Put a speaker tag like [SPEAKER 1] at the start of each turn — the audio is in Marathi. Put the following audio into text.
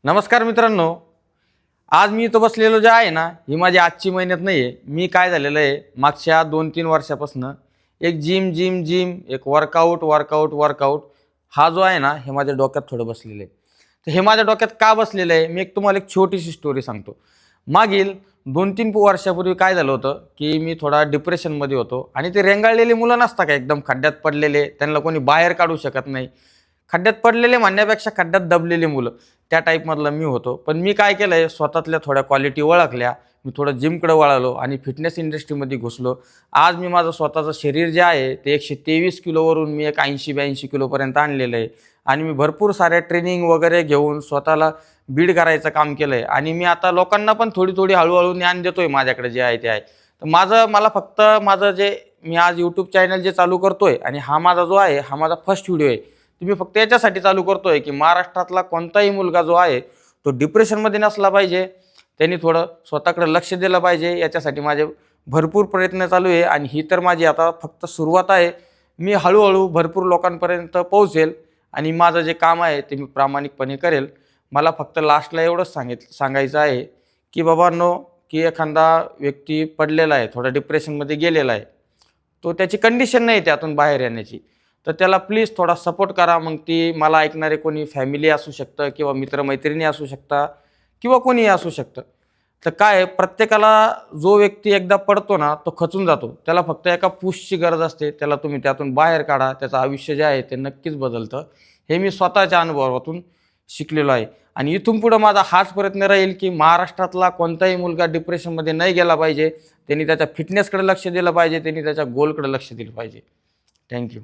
[SPEAKER 1] नमस्कार मित्रांनो, आज मी इथं बसलेलो जे आहे ना, ही माझी आजची मेहनत नाही आहे. मी काय झालेलं आहे, मागच्या 2-3 वर्षापासून एक जिम, एक वर्कआउट हा जो आहे ना, हे माझ्या डोक्यात थोडं बसलेलं आहे. तर हे माझ्या डोक्यात का बसलेलं आहे, मी तुम्हाला एक छोटीशी स्टोरी सांगतो. मागील 2-3 वर्षापूर्वी काय झालं होतं, की मी थोडा डिप्रेशनमध्ये होतो आणि ते रेंगाळलेली मुलं नसतात का एकदम खड्ड्यात पडलेले, त्यांना कोणी बाहेर काढू शकत नाही. खड्ड्यात पडलेले म्हणण्यापेक्षा खड्ड्यात दबलेली मुलं, त्या टाईपमधला मी होतो. पण मी काय केलं आहे, स्वतःतल्या थोड्या क्वालिटी ओळखल्या. मी थोडं जिमकडे वळालो आणि फिटनेस इंडस्ट्रीमध्ये घुसलो. आज मी माझं स्वतःचं शरीर जे आहे ते 123 किलोवरून मी एक 80-82 किलोपर्यंत आणलेलं आहे. आणि मी भरपूर साऱ्या ट्रेनिंग वगैरे घेऊन स्वतःला बीड करायचं काम केलं आहे. आणि मी आता लोकांना पण थोडी हळूहळू ज्ञान देतो आहे, माझ्याकडे जे आहे ते आहे. तर मला फक्त माझं जे मी आज यूट्यूब चॅनल जे चालू करतो आहे आणि हा माझा जो आहे, हा माझा फर्स्ट व्हिडिओ आहे. तुम्ही फक्त याच्यासाठी चालू करतोय की महाराष्ट्रातला कोणताही मुलगा जो आहे तो डिप्रेशनमध्ये नसला पाहिजे, त्यांनी थोडं स्वतःकडे लक्ष दिलं पाहिजे. याच्यासाठी माझे भरपूर प्रयत्न चालू आहे आणि ही तर माझी आता फक्त सुरुवात आहे. मी हळूहळू भरपूर लोकांपर्यंत पोहोचेल आणि माझं जे काम आहे ते मी प्रामाणिकपणे करेल. मला फक्त लास्टला एवढंच सांगायचं आहे की बाबांनो, की एखादा व्यक्ती पडलेला आहे, थोडा डिप्रेशनमध्ये गेलेला आहे, तो त्याची कंडिशन नाही त्यातून बाहेर येण्याची, तर त्याला प्लीज थोडा सपोर्ट करा. मग ती मला ऐकणारे कोणी फॅमिली असू शकतं किंवा मित्रमैत्रिणी असू शकता किंवा कोणीही असू शकतं. तर काय प्रत्येकाला जो व्यक्ती एकदा पडतो ना, तो खचून जातो. त्याला फक्त एका पुशची गरज असते. त्याला तुम्ही त्यातून बाहेर काढा, त्याचं आयुष्य जे आहे ते नक्कीच बदलतं. हे मी स्वतःच्या अनुभवातून शिकलेलो आहे. आणि इथून पुढं माझा हाच प्रयत्न राहील की महाराष्ट्रातला कोणताही मुलगा डिप्रेशनमध्ये नाही गेला पाहिजे. त्यांनी त्याच्या फिटनेसकडे लक्ष दिलं पाहिजे, त्यांनी त्याच्या गोलकडे लक्ष दिलं पाहिजे. थँक्यू.